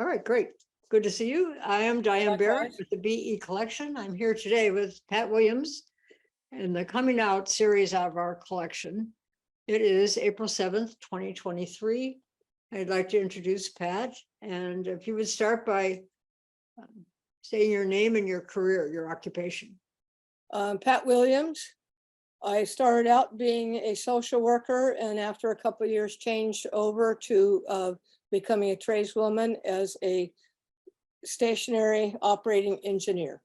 right, great. Good to see you. I am Diane Barrett Likewise. with the BE Collection. I'm here today with Pat Williams in the coming out series of our collection. It is April 7th, 2023. I'd like to introduce Pat, and if you would start by saying your name and your career, your occupation. Pat Williams. I started out being a social worker, and after a couple of years changed over to becoming a tradeswoman as a stationary operating engineer.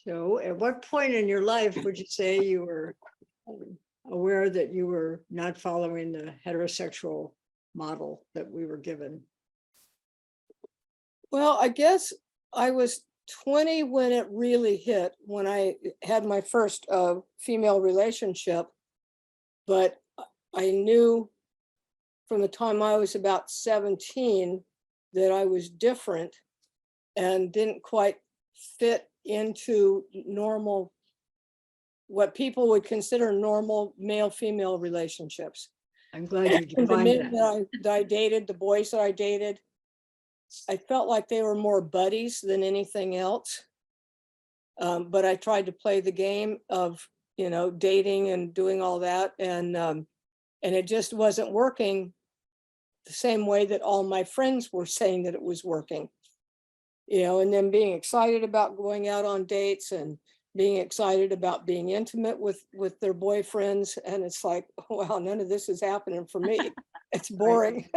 So at what point in your life would you say you were aware that you were not following the heterosexual model that we were given? Well, I guess I was 20 when it really hit, when I had my first female relationship. But I knew from the time I was about 17 that I was different and didn't quite fit into normal, what people would consider normal male-female relationships. I'm glad you And the defined men that. that I dated, the boys that I dated, I felt like they were more buddies than anything else. But I tried to play the game of, dating and doing all that. And it just wasn't working the same way that all my friends were saying that it was working. And then being excited about going out on dates and being excited about being intimate with their boyfriends. And it's like, wow, none of this is happening for me. It's boring.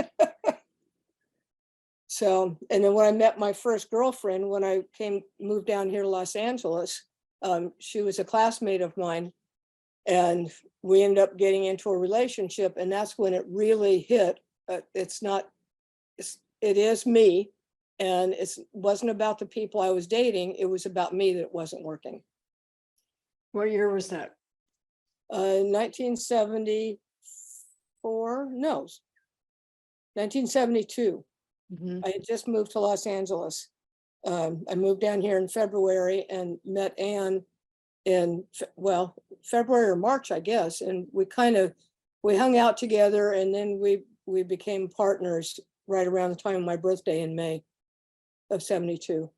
So, and then when I met my first girlfriend, when I moved down here to Los Angeles, she was a classmate of mine, and we ended up getting into a relationship. And that's when it really hit. It is me. And it wasn't about the people I was dating. It was about me that it wasn't working. What year was that? 1974, no, 1972. Mhm. I had just moved to Los Angeles. I moved down here in February and met Ann in, February or March, I guess. And we hung out together, and then we became partners right around the time of my birthday in May of 72.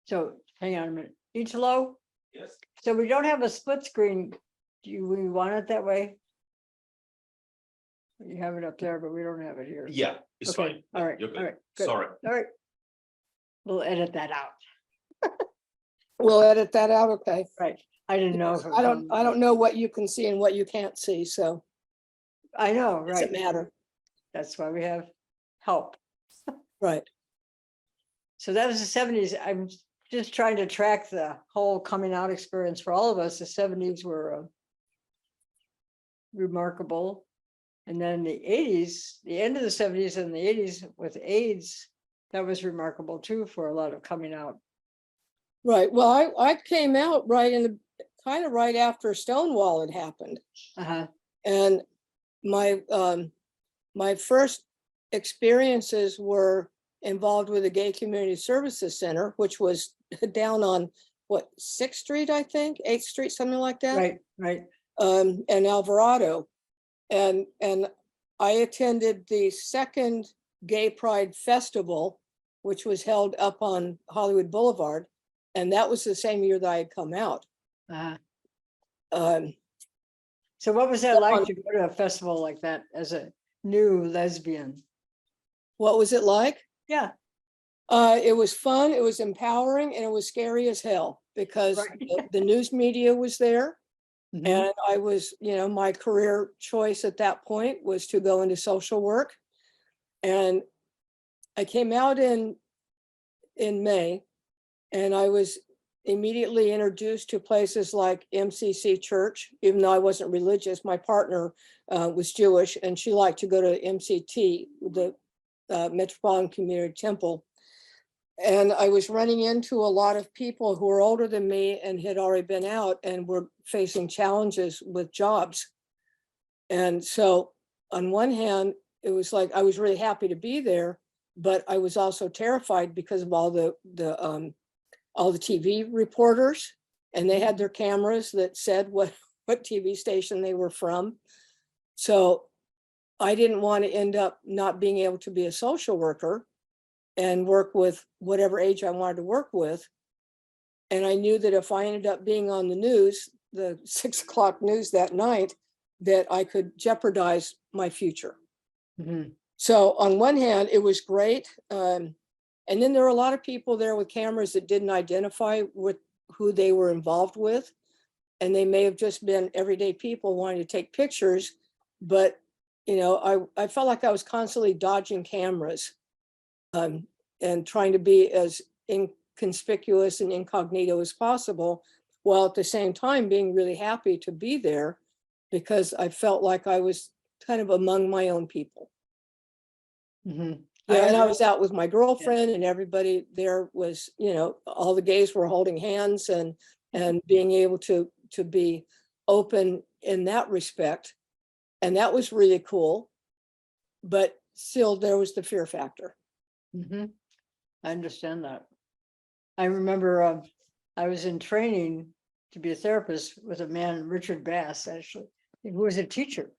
So hang on a minute. Each low? Yes. So we don't have a split screen. Do we want it that way? You have it up there, but we don't have it here. Yeah, it's Okay, fine. all right, You're good. all right, good. Sorry. All right. We'll edit that out. We'll edit that out, okay? Right. I didn't know. if it was I don't know what you can see and what you can't see, so I know, it right. doesn't matter. That's why we have help. Right. So that was the 70s. I'm just trying to track the whole coming out experience for all of us. The 70s were remarkable. And then the 80s, the end of the 70s and the 80s with AIDS, that was remarkable too for a lot of coming out. Right. Well, I came out right after Stonewall had happened. Uh-huh. And my first experiences were involved with the Gay Community Services Center, which was down on 6th Street, I think, 8th Street, something like that. Right. And Alvarado. And I attended the second Gay Pride Festival, which was held up on Hollywood Boulevard. And that was the same year that I had come out. So what was that like to go to a festival like that as a new lesbian? What was it like? Yeah. It was fun, it was empowering, and it was scary as hell because Right. the news media was there. Mhm. And I was, my career choice at that point was to go into social work. And I came out in May, and I was immediately introduced to places like MCC Church, even though I wasn't religious. My partner was Jewish, and she liked to go to MCT, the Metropolitan Community Temple. And I was running into a lot of people who were older than me and had already been out and were facing challenges with jobs. And so on one hand, it was like I was really happy to be there, but I was also terrified because of all the TV reporters, and they had their cameras that said what TV station they were from. So I didn't want to end up not being able to be a social worker and work with whatever age I wanted to work with. And I knew that if I ended up being on the news, the 6 o'clock news that night, that I could jeopardize my future. Mhm. So on one hand, it was great. And then there were a lot of people there with cameras that didn't identify with who they were involved with. And they may have just been everyday people wanting to take pictures. But, you know, I felt like I was constantly dodging cameras and trying to be as inconspicuous and incognito as possible, while at the same time being really happy to be there because I felt like I was kind of among my own people. Mhm. Yeah, and I was out with my girlfriend and everybody there was, you know, all the gays were holding hands and being able to be open in that respect. And that was really cool. But still there was the fear factor. Mhm. I understand that. I remember I was in training to be a therapist with a man, Richard Bass, actually, who was a teacher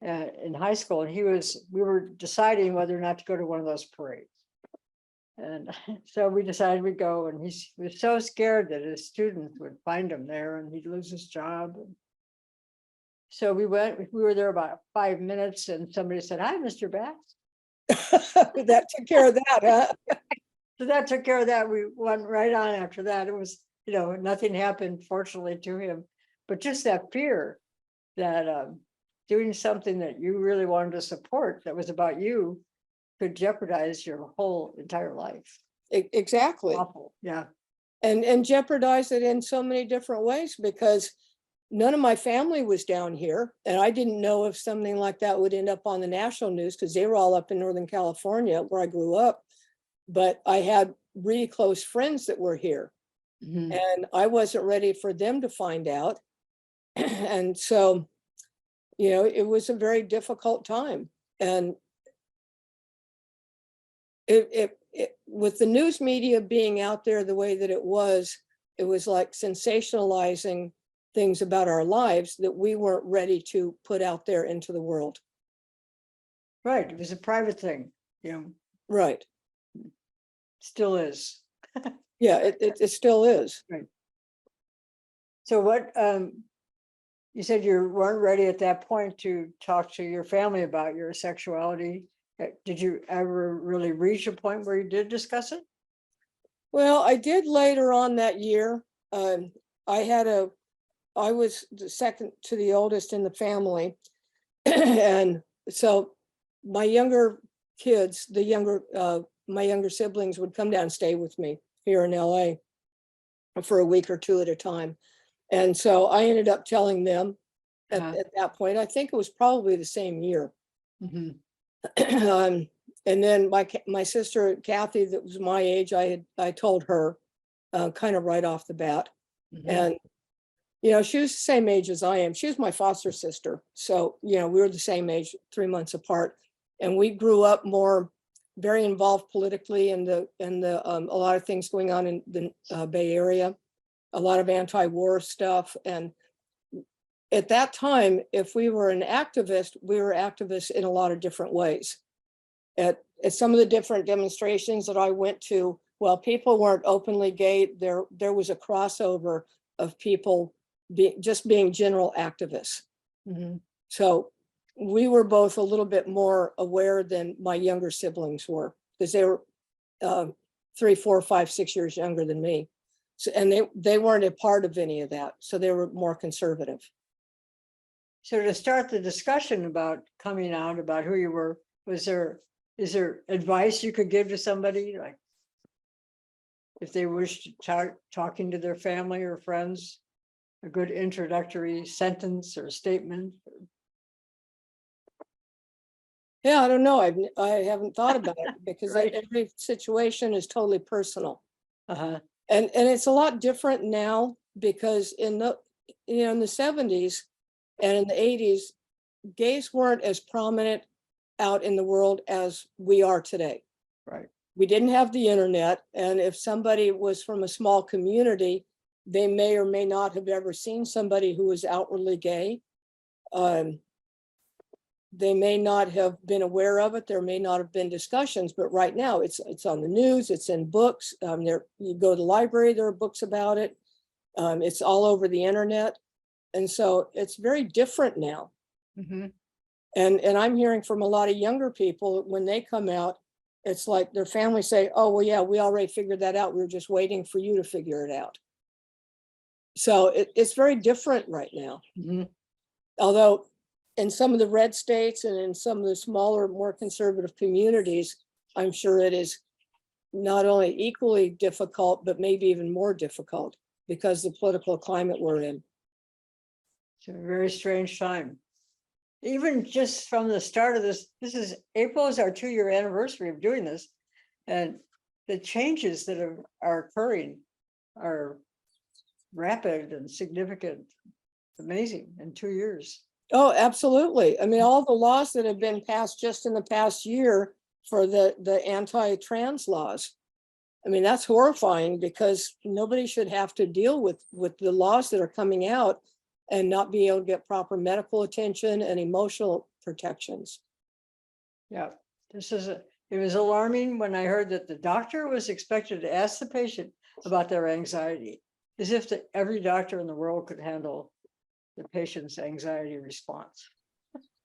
in high school. And we were deciding whether or not to go to one of those parades. And so we decided we'd go, and he was so scared that his students would find him there and he'd lose his job. So we were there about 5 minutes, and somebody said, "Hi, Mr. Bass." That took care of that, huh? So that took care of that. We went right on after that. It was, you know, nothing happened, fortunately, to him. But just that fear that doing something that you really wanted to support that was about you could jeopardize your whole entire life. Exactly. Awful. Yeah. And jeopardize it in so many different ways, because none of my family was down here. And I didn't know if something like that would end up on the national news because they were all up in Northern California where I grew up. But I had really close friends that were here. Mhm. And I wasn't ready for them to find out. And so, you know, it was a very difficult time. And with the news media being out there the way that it was like sensationalizing things about our lives that we weren't ready to put out there into the world. Right. It was a private thing, you know, Right. still is. Yeah, it still is. Right. So what you said you weren't ready at that point to talk to your family about your sexuality. Did you ever really reach a point where you did discuss it? Well, I did later on that year. Um, I was the second to the oldest in the family. And so my younger kids, my younger siblings would come down and stay with me here in LA for a week or two at a time. And so I ended up telling them at that point. I think it was probably the same year. Mhm. And then my sister Kathy, that was my age, I told her kind of right off the bat. Mhm. And you know, she was the same age as I am. She was my foster sister, so you know we were the same age, 3 months apart, and we grew up very involved politically in the a lot of things going on in the Bay Area, a lot of anti-war stuff. And at that time, if we were an activist, we were activists in a lot of different ways. At some of the different demonstrations that I went to, well, people weren't openly gay. There was a crossover of people just being general activists. Mhm. So we were both a little bit more aware than my younger siblings were, because they were 3, 4, 5, 6 years younger than me. So, and they weren't a part of any of that. So they were more conservative. So to start the discussion about coming out about who you were, is there advice you could give to somebody, like if they wish to start talking to their family or friends, a good introductory sentence or statement? Yeah, I don't know. I haven't thought about it because Right. every situation is totally personal. Uh-huh. And it's a lot different now, because in the 70s and in the 80s, gays weren't as prominent out in the world as we are today. Right. We didn't have the internet, and if somebody was from a small community, they may or may not have ever seen somebody who was outwardly gay. they may not have been aware of it. There may not have been discussions, but right now it's on the news, it's in books. You go to the library, there are books about it. It's all over the internet. And so it's very different now. Mhm. And I'm hearing from a lot of younger people, when they come out, it's like their family say, oh, well, yeah, we already figured that out. We were just waiting for you to figure it out. So it's very different right now. Mhm. Although in some of the red states and in some of the smaller, more conservative communities, I'm sure it is not only equally difficult, but maybe even more difficult because of the political climate we're in. It's a very strange time. Even just from the start of this April is our 2-year anniversary of doing this. And the changes that are occurring are rapid and significant, amazing in 2 years. Oh, absolutely. I mean, all the laws that have been passed just in the past year for the anti-trans laws. I mean, that's horrifying because nobody should have to deal with the laws that are coming out and not be able to get proper medical attention and emotional protections. Yeah, it was alarming when I heard that the doctor was expected to ask the patient about their anxiety, as if every doctor in the world could handle the patient's anxiety response.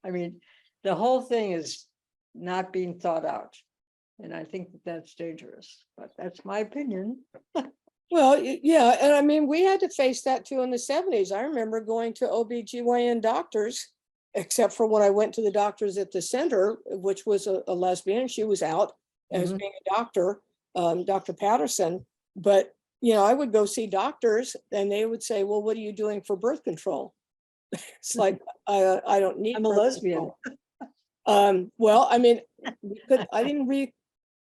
I mean, the whole thing is not being thought out. And I think that's dangerous, but that's my opinion. Well, yeah, and I mean, we had to face that too in the 70s. I remember going to OBGYN doctors, except for when I went to the doctors at the center, which was a lesbian. She was out as Mhm. being a doctor, Dr. Patterson. But, I would go see doctors and they would say, well, what are you doing for birth control? It's like, I don't need I'm a birth lesbian. control. Well, I mean,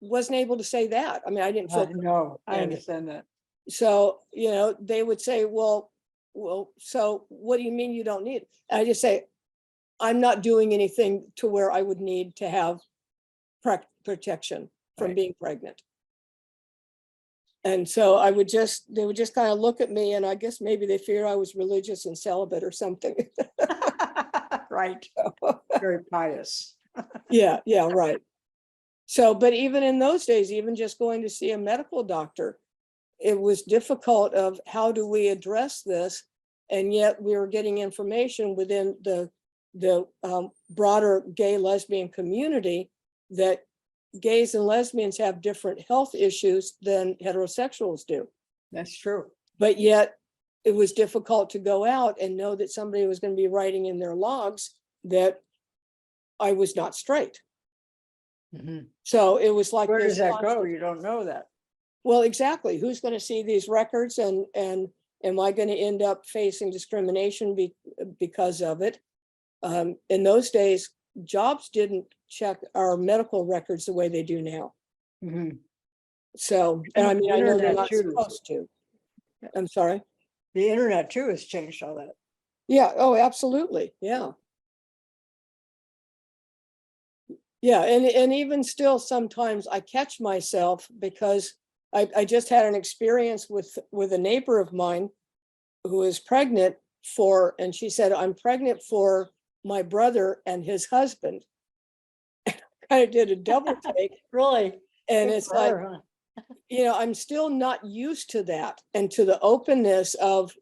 wasn't able to say that. I mean, I didn't feel No, I and understand that. so, they would say, well, so what do you mean you don't need it? I just say, I'm not doing anything to where I would need to have protection from Right. being pregnant. And so they would just kind of look at me, and I guess maybe they feared I was religious and celibate or something. Right, very pious. Yeah, right. So, but even in those days, even just going to see a medical doctor, it was difficult of how do we address this? And yet we were getting information within the broader gay lesbian community that gays and lesbians have different health issues than heterosexuals do. That's true. But yet it was difficult to go out and know that somebody was going to be writing in their logs that I was not straight. Mhm. So it was like Where this does that go? constant- You don't know that. Well, exactly. Who's going to see these records, and am I going to end up facing discrimination because of it? In those days, jobs didn't check our medical records the way they do now. Mhm. So, and I mean, I know they're Internet not too. supposed to. I'm sorry. The internet too has changed all that. Yeah. Oh, absolutely. Yeah. Yeah, and even still, sometimes I catch myself because I just had an experience with a neighbor of mine who is pregnant and she said, I'm pregnant for my brother and his husband. Kind of did a double take. Really? And Good it's for like, her, huh? I'm still not used to that and to the openness of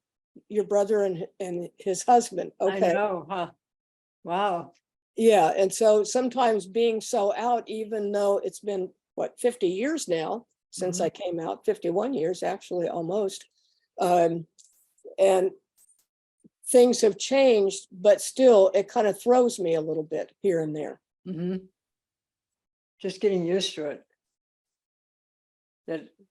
your brother and his husband. I Okay. know, huh? Wow. Yeah. And so sometimes being so out, even though it's been 50 years now since I came out, 51 years actually, almost. And things have changed, but still it kind of throws me a little bit here and there. Mhm. Just getting used to it.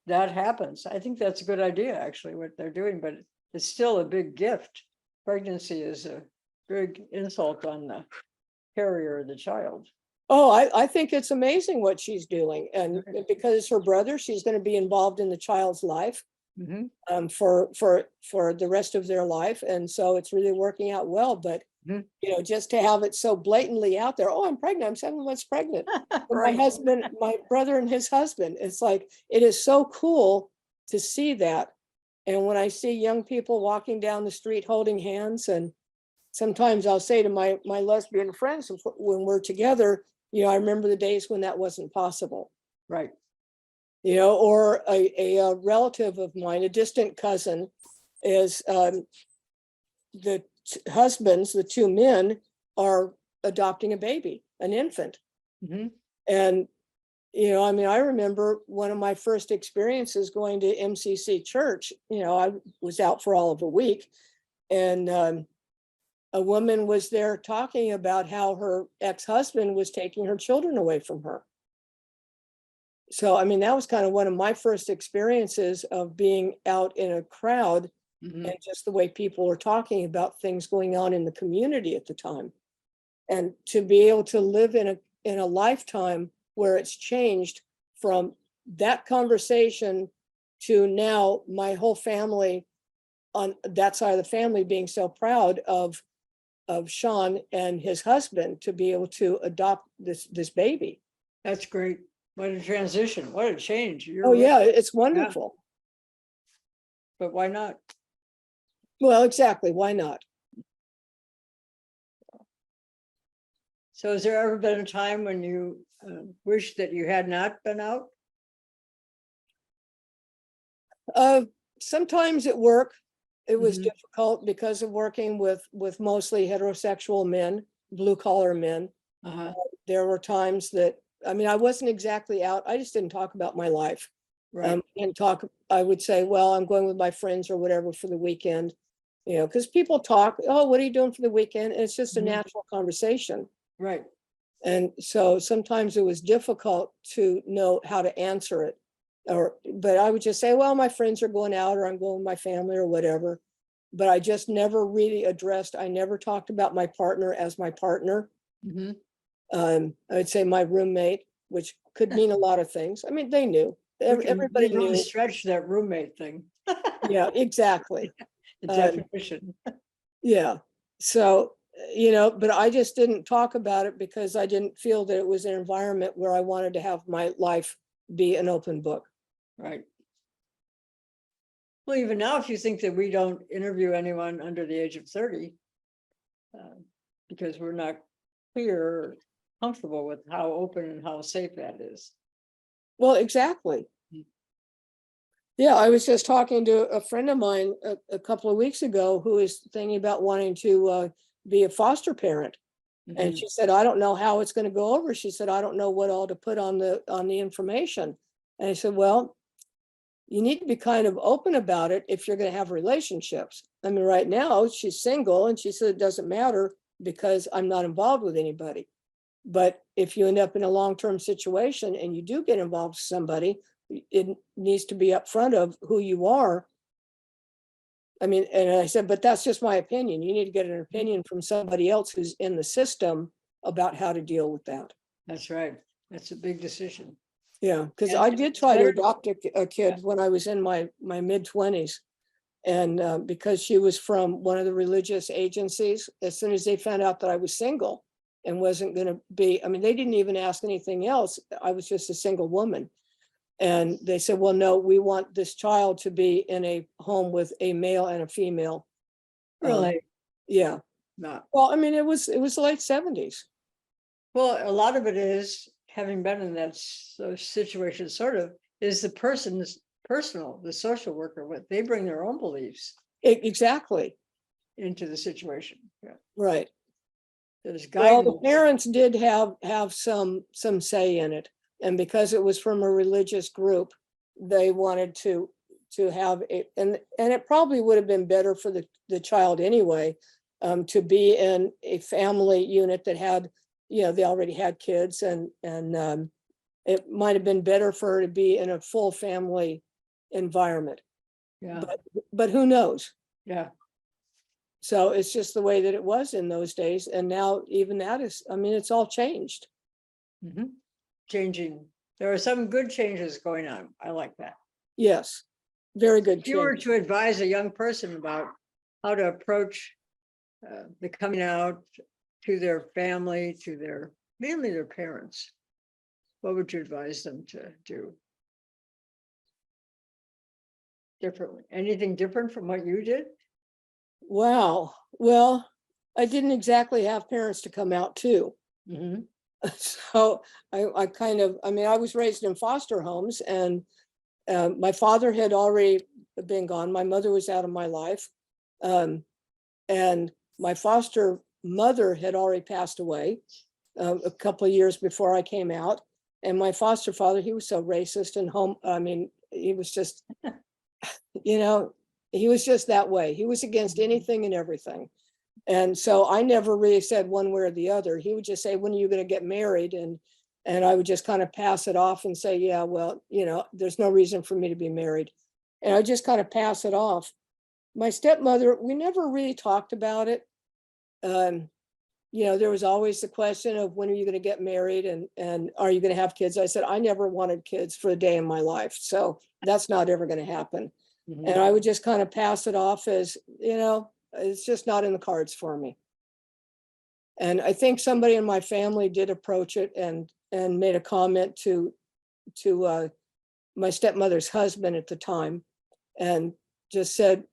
That happens. I think that's a good idea, actually, what they're doing, but it's still a big gift. Pregnancy is a big insult on the carrier of the child. Oh, I think it's amazing what she's doing. And because it's her brother, she's going to be involved in the child's life Mhm. for the rest of their life. And so it's really working out well. But, Mhm. Just to have it so blatantly out there, oh, I'm pregnant, I'm 7 months pregnant. Right. My husband, my brother and his husband, it's like, it is so cool to see that. And when I see young people walking down the street holding hands, and sometimes I'll say to my lesbian friends when we're together, I remember the days when that wasn't possible. Right. Or a relative of mine, a distant cousin, is the husbands, the two men, are adopting a baby, an infant. Mhm. And, I remember one of my first experiences going to MCC church. I was out for all of a week, and a woman was there talking about how her ex-husband was taking her children away from her. So, that was kind of one of my first experiences of being out in a crowd, Mhm. and just the way people were talking about things going on in the community at the time. And to be able to live in a lifetime where it's changed from that conversation to now my whole family on that side of the family being so proud of Sean and his husband to be able to adopt this baby. That's great. What a transition. What a change. You're Oh right. yeah, it's wonderful. But why not? Well, exactly. Why not? So has there ever been a time when you wish that you had not been out? Sometimes at work, it was Mhm. difficult because of working with mostly heterosexual men, blue collar men. Uh-huh. There were times that, I wasn't exactly out. I just didn't talk about my life. Right. I would say, well, I'm going with my friends or whatever for the weekend, because people talk, oh, what are you doing for the weekend? And it's just a Mhm. natural conversation. Right. And so sometimes it was difficult to know how to answer it. But I would just say, well, my friends are going out, or I'm going with my family or whatever. But I just never really I never talked about my partner as my partner. Mhm. I would say my roommate, which could mean a lot of things. They knew. We Everybody really knew. stretched that roommate thing, Yeah, exactly. the Um, definition. yeah. So, but I just didn't talk about it because I didn't feel that it was an environment where I wanted to have my life be an open book. Right. Well, even now, if you think that we don't interview anyone under the age of 30, uh, because we're not clear or comfortable with how open and how safe that is. Well, exactly. Mm. Yeah, I was just talking to a friend of mine a couple of weeks ago who is thinking about wanting to be a foster parent. And Mhm. she said, I don't know how it's going to go over. She said, I don't know what all to put on the information. And I said, well, you need to be kind of open about it if you're going to have relationships. Right now she's single, and she said it doesn't matter because I'm not involved with anybody. But if you end up in a long-term situation and you do get involved with somebody, it needs to be upfront of who you are. And I said, but that's just my opinion. You need to get an opinion from somebody else who's in the system about how to deal with that. That's right. That's a big decision. Yeah, because And I did it's try to better- adopt a kid when I was in my mid-20s. And because she was from one of the religious agencies, as soon as they found out that I was single and wasn't going to be, they didn't even ask anything else. I was just a single woman. And they said, well, no, we want this child to be in a home with a male and a female. Really Yeah. not. Well, it was the late 70s. Well, a lot of it is, having been in that situation, sort of, is the person's personal, the social worker, what they bring their own beliefs Exactly. into the situation. Yeah. Right. There's Well, the guidance. parents did have some say in it. And because it was from a religious group, they wanted to have it, and it probably would have been better for the child anyway, to be in a family unit that had, they already had kids, and it might have been better for her to be in a full family environment. Yeah. But who knows? Yeah. So it's just the way that it was in those days. And now even that is, it's all changed. Mhm. Changing. There are some good changes going on. I like that. Yes. Very good If you were change. to advise a young person about how to approach the coming out to their family, to their, mainly their parents, what would you advise them to do differently? Anything different from what you did? Wow. Well, I didn't exactly have parents to come out to. Mhm. So I kind of, I mean, I was raised in foster homes, and my father had already been gone. My mother was out of my life. And my foster mother had already passed away a couple of years before I came out. And my foster father, he was so racist and I mean, he was just, you know, he was just that way. He was against anything and everything. And so I never really said one way or the other. He would just say, when are you going to get married? And I would just kind of pass it off and say, yeah, well, there's no reason for me to be married. And I just kind of pass it off. My stepmother, we never really talked about it. There was always the question of, when are you going to get married, and are you going to have kids? I said, I never wanted kids for a day in my life. So that's not ever going to happen. Mhm. And I would just kind of pass it off as, it's just not in the cards for me. And I think somebody in my family did approach it and made a comment to my stepmother's husband at the time, and just said,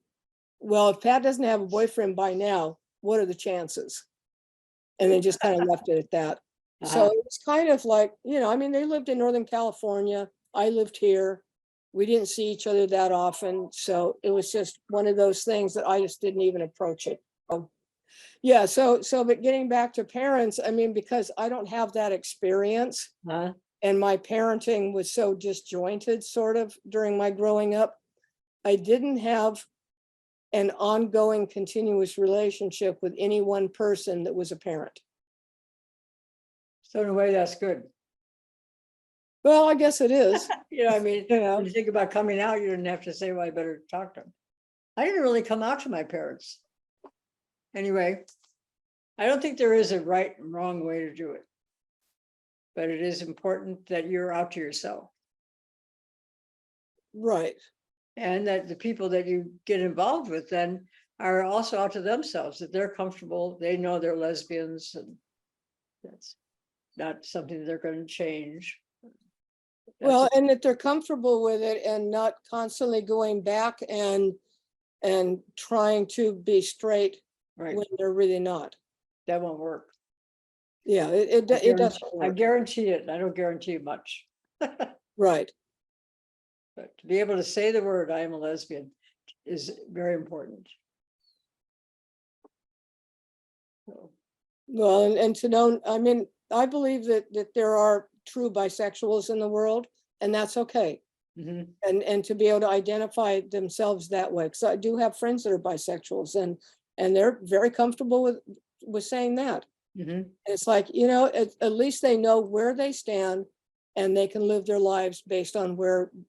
well, if Pat doesn't have a boyfriend by now, what are the chances? And then just kind of left it at that. So Uh-huh. it was kind of like, I mean, they lived in Northern California. I lived here. We didn't see each other that often. So it was just one of those things that I just didn't even approach it. Yeah. But getting back to parents, I mean, because I don't have that experience, Uh-huh. and my parenting was so disjointed sort of during my growing up, I didn't have an ongoing continuous relationship with any one person that was a parent. So in a way, that's good. Well, I guess it is. I mean, Yeah. when you think about coming out, you didn't have to say, well, I better talk to them. I didn't really come out to my parents. Anyway, I don't think there is a right and wrong way to do it. But it is important that you're out to yourself, Right. and that the people that you get involved with then are also out to themselves, that they're comfortable, they know they're lesbians, and that's not something that they're going to change. Well, and that they're comfortable with it and not constantly going back and trying to be straight Right. when they're really not. That won't work. Yeah, it doesn't I work. guarantee it. I don't guarantee much. Right. But to be able to say the word, I am a lesbian, is very important. So, Well, and to know, I mean, I believe that there are true bisexuals in the world, and that's okay. mhm. And to be able to identify themselves that way. Because I do have friends that are bisexuals, and they're very comfortable with saying that. Mhm. It's like, at least they know where they stand, and they can live their lives based on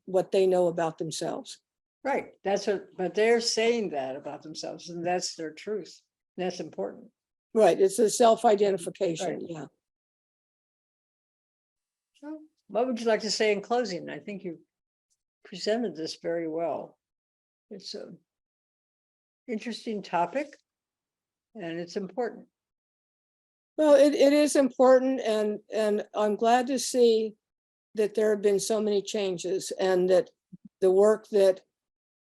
what they know about themselves. Right. But they're saying that about themselves, and that's their truth. That's important. Right. It's a self-identification. Right. Yeah. So, what would you like to say in closing? I think you presented this very well. It's an interesting topic, and it's important. Well, it is important, and I'm glad to see that there have been so many changes, and that the work that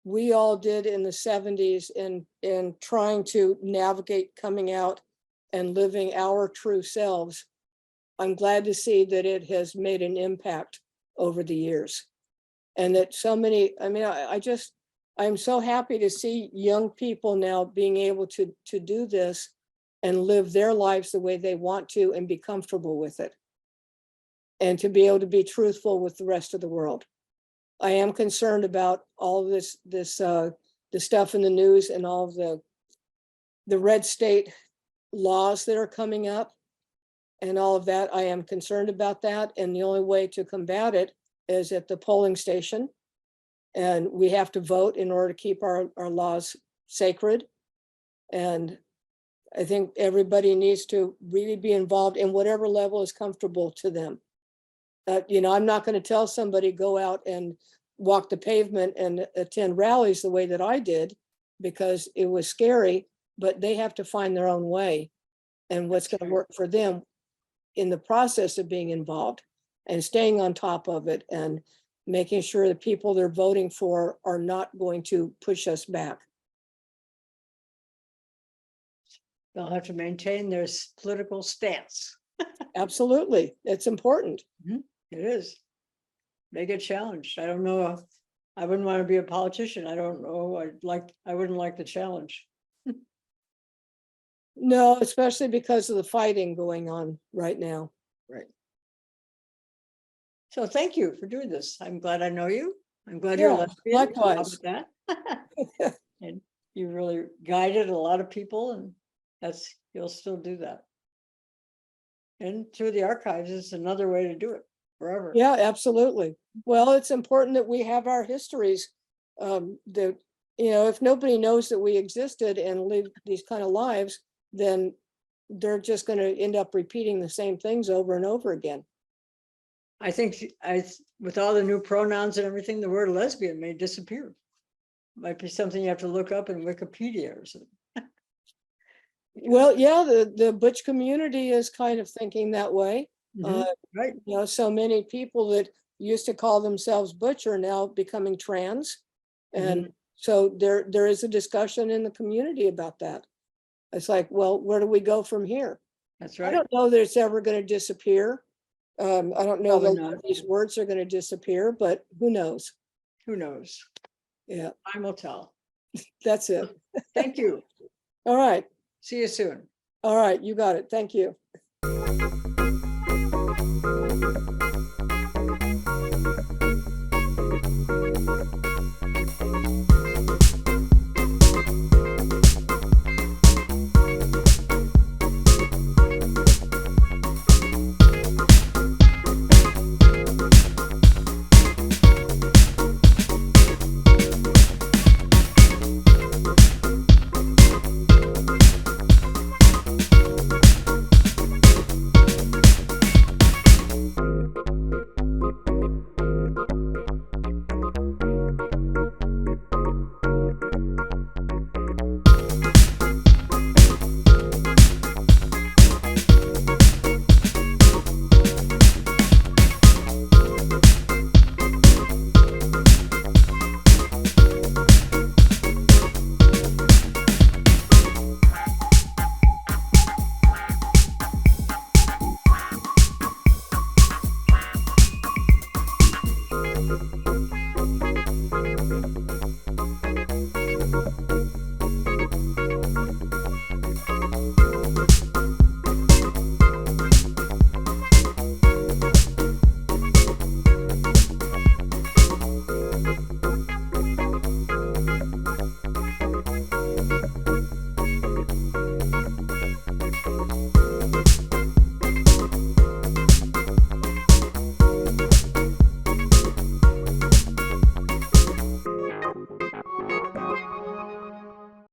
we all did in the 70s in trying to navigate coming out and living our true selves, I'm glad to see that it has made an impact over the years. And that so many, I mean, I'm so happy to see young people now being able to do this and live their lives the way they want to and be comfortable with it. And to be able to be truthful with the rest of the world. I am concerned about all this the stuff in the news and all of the red state laws that are coming up and all of that. I am concerned about that. And the only way to combat it is at the polling station. And we have to vote in order to keep our laws sacred. And I think everybody needs to really be involved in whatever level is comfortable to them. I'm not going to tell somebody go out and walk the pavement and attend rallies the way that I did, because it was scary, but they have to find their own way and what's going to work for them in the process of being involved and staying on top of it and making sure the people they're voting for are not going to push us back. They'll have to maintain their political stance. Absolutely. It's important. It is. They get challenged. I don't know. I wouldn't want to be a politician. I don't know. I wouldn't like the challenge. No, especially because of the fighting going on right now. Right. So thank you for doing this. I'm glad I know you. I'm glad Yeah, you're lesbian. likewise. How about that? And you really guided a lot of people, and you'll still do that. And through the archives is another way to do it forever. Yeah, absolutely. Well, it's important that we have our histories. That, if nobody knows that we existed and live these kind of lives, then they're just going to end up repeating the same things over and over again. I think with all the new pronouns and everything, the word lesbian may disappear. Might be something you have to look up in Wikipedia or something. Well, yeah, the butch community is kind of thinking that way. Right. So many people that used to call themselves butch are now becoming trans. And so there is a discussion in the community about that. It's like, well, where do we go from here? That's I right. don't know that it's ever going to disappear. I don't know Probably that not. these words are going to disappear, but who knows? Who knows? Yeah, Time will tell. that's it. Thank you. All right. See you soon. All right. You got it. Thank you.